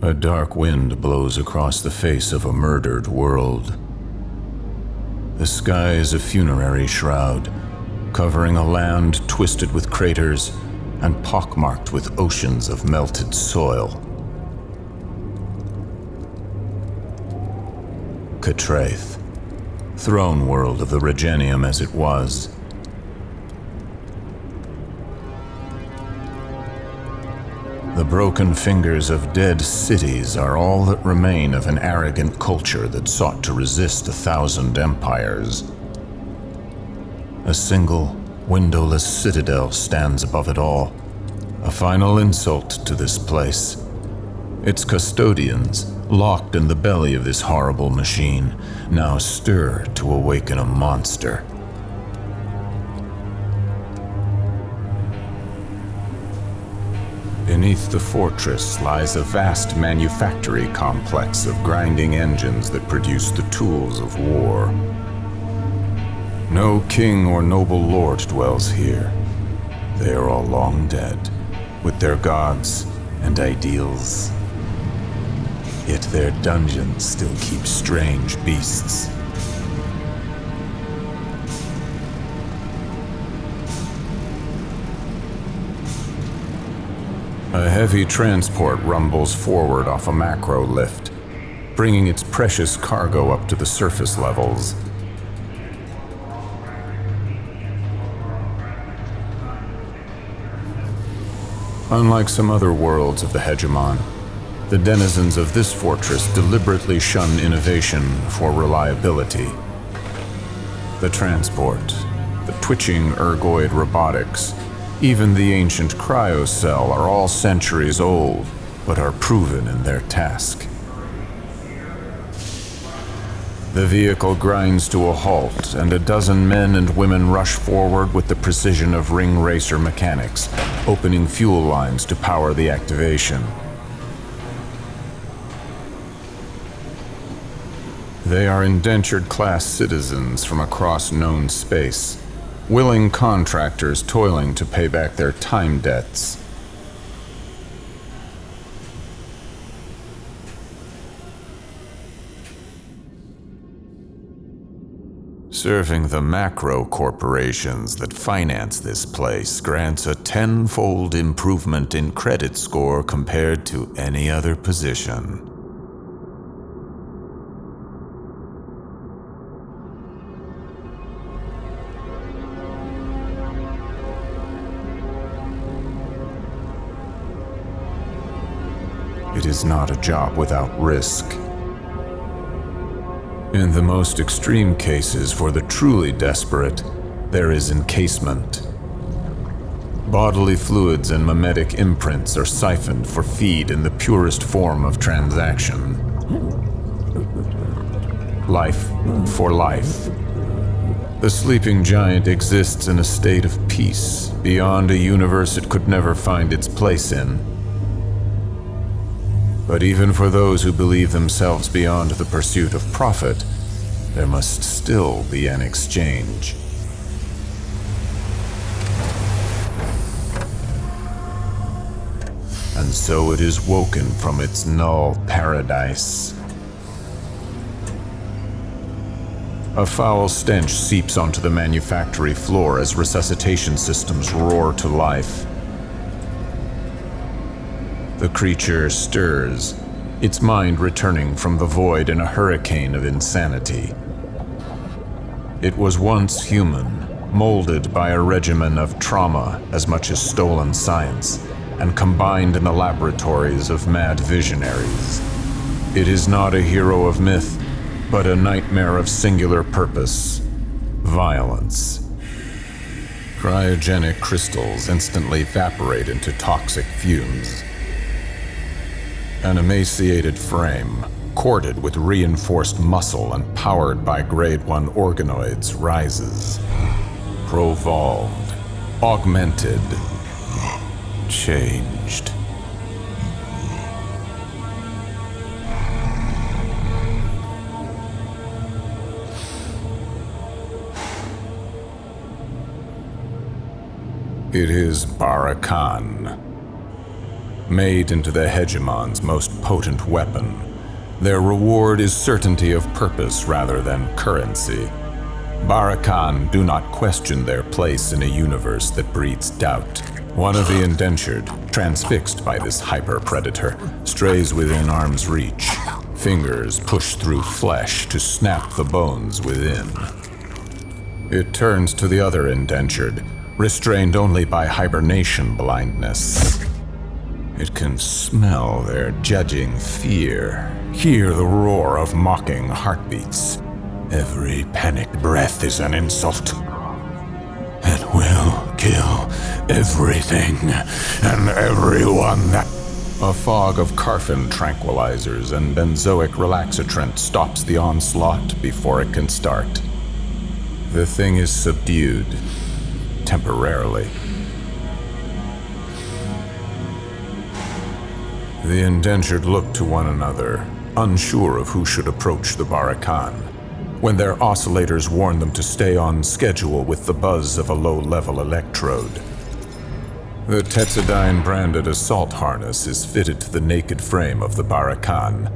A dark wind blows across the face of a murdered world. The sky is a funerary shroud, covering a land twisted with craters and pockmarked with oceans of melted soil. Katrath, throne world of the Regenium as it was. The broken fingers of dead cities are all that remain of an arrogant culture that sought to resist 1,000 empires. A single, windowless citadel stands above it all, a final insult to this place. Its custodians, locked in the belly of this horrible machine, now stir to awaken a monster. Beneath the fortress lies a vast manufactory complex of grinding engines that produce the tools of war. No king or noble lord dwells here. They are all long dead, with their gods and ideals. Yet their dungeons still keep strange beasts. A heavy transport rumbles forward off a macro lift, bringing its precious cargo up to the surface levels. Unlike some other worlds of the hegemon, the denizens of this fortress deliberately shun innovation for reliability. The transport, the twitching ergoid robotics, even the ancient cryocell are all centuries old, but are proven in their task. The vehicle grinds to a halt, and a dozen men and women rush forward with the precision of ring racer mechanics, opening fuel lines to power the activation. They are indentured-class citizens from across known space, willing contractors toiling to pay back their time debts. Serving the macro corporations that finance this place grants a 10-fold improvement in credit score compared to any other position. It is not a job without risk. In the most extreme cases for the truly desperate, there is encasement. Bodily fluids and mimetic imprints are siphoned for feed in the purest form of transaction. Life for life. The sleeping giant exists in a state of peace, beyond a universe it could never find its place in. But even for those who believe themselves beyond the pursuit of profit, there must still be an exchange. And so it is woken from its null paradise. A foul stench seeps onto the manufactory floor as resuscitation systems roar to life. The creature stirs, its mind returning from the void in a hurricane of insanity. It was once human, molded by a regimen of trauma as much as stolen science, and combined in the laboratories of mad visionaries. It is not a hero of myth, but a nightmare of singular purpose: violence. Cryogenic crystals instantly evaporate into toxic fumes. An emaciated frame, corded with reinforced muscle and powered by Grade 1 organoids, rises. Provolved, augmented, changed. It is Barakan. Made into the hegemon's most potent weapon, their reward is certainty of purpose rather than currency. Barakan do not question their place in a universe that breeds doubt. One of the indentured, transfixed by this hyper-predator, strays within arm's reach. Fingers push through flesh to snap the bones within. It turns to the other indentured, restrained only by hibernation blindness. It can smell their judging fear, hear the roar of mocking heartbeats. Every panicked breath is an insult. It will kill everything and everyone that... A fog of Carfin tranquilizers and benzoic relaxatrant stops the onslaught before it can start. The thing is subdued, temporarily. The indentured look to one another, unsure of who should approach the Barakan, when their oscillators warn them to stay on schedule with the buzz of a low-level electrode. The Tetsadine-branded assault harness is fitted to the naked frame of the Barakan,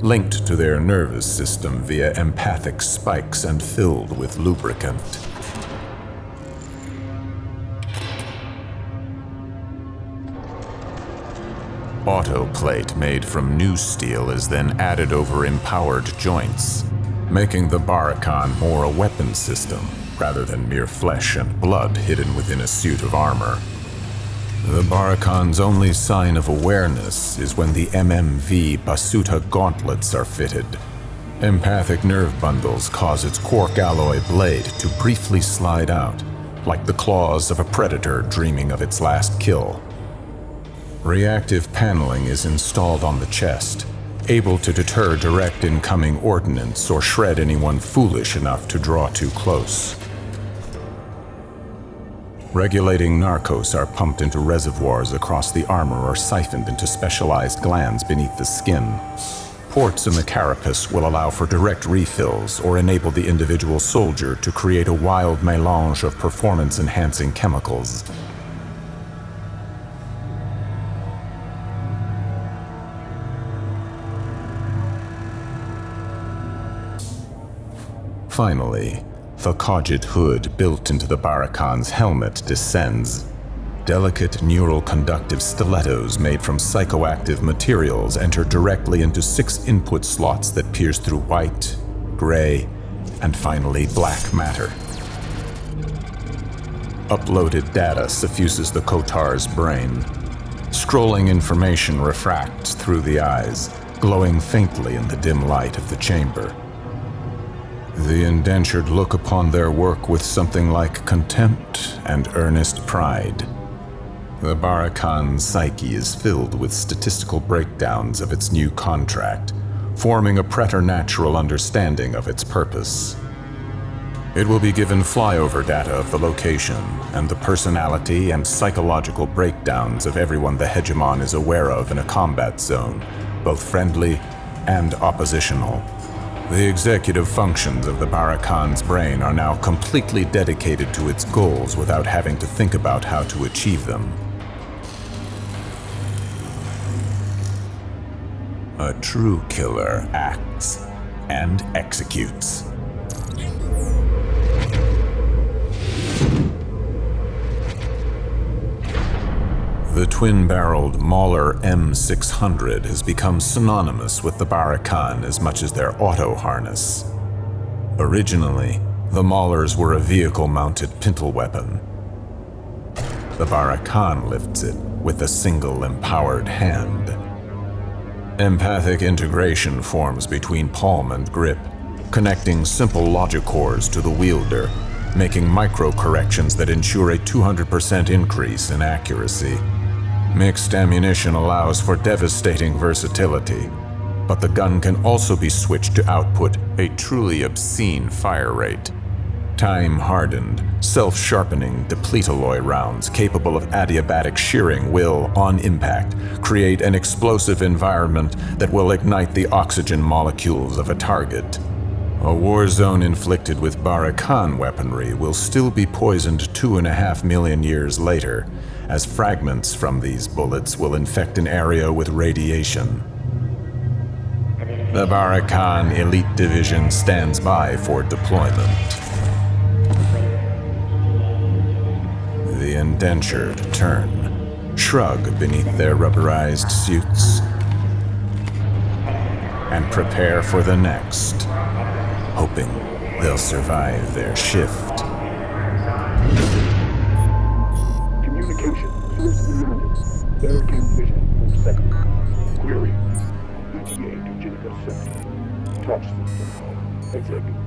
linked to their nervous system via empathic spikes and filled with lubricant. Autoplate made from new steel is then added over empowered joints, making the Barakan more a weapon system rather than mere flesh and blood hidden within a suit of armor. The Barakan's only sign of awareness is when the MMV Basuta gauntlets are fitted. Empathic nerve bundles cause its quark alloy blade to briefly slide out, like the claws of a predator dreaming of its last kill. Reactive paneling is installed on the chest, able to deter direct incoming ordnance or shred anyone foolish enough to draw too close. Regulating narcos are pumped into reservoirs across the armor or siphoned into specialized glands beneath the skin. Ports in the carapace will allow for direct refills or enable the individual soldier to create a wild mélange of performance-enhancing chemicals. Finally, the Khajiit hood built into the Barakan's helmet descends. Delicate neural conductive stilettos made from psychoactive materials enter directly into 6 input slots that pierce through white, gray, and finally black matter. Uploaded data suffuses the Kotar's brain. Scrolling information refracts through the eyes, glowing faintly in the dim light of the chamber. The indentured look upon their work with something like contempt and earnest pride. The Barakan's psyche is filled with statistical breakdowns of its new contract, forming a preternatural understanding of its purpose. It will be given flyover data of the location and the personality and psychological breakdowns of everyone the hegemon is aware of in a combat zone, both friendly and oppositional. The executive functions of the Barakan's brain are now completely dedicated to its goals without having to think about how to achieve them. A true killer acts and executes. The twin-barreled Mauler M600 has become synonymous with the Barakan as much as their auto harness. Originally, the Maulers were a vehicle-mounted pintle weapon. The Barakan lifts it with a single empowered hand. Empathic integration forms between palm and grip, connecting simple logic cores to the wielder, making micro-corrections that ensure a 200% increase in accuracy. Mixed ammunition allows for devastating versatility, but the gun can also be switched to output a truly obscene fire rate. Time-hardened, self-sharpening depletalloy rounds capable of adiabatic shearing will, on impact, create an explosive environment that will ignite the oxygen molecules of a target. A war zone inflicted with Barakan weaponry will still be poisoned 2.5 million years later, as fragments from these bullets will infect an area with radiation. The Barakan Elite Division stands by for deployment. The indentured turn, shrug beneath their rubberized suits, and prepare for the next, hoping they'll survive their shift. Communication. Barakan vision. Second. Query. ETA to Jacob Center. Touch system. Executive.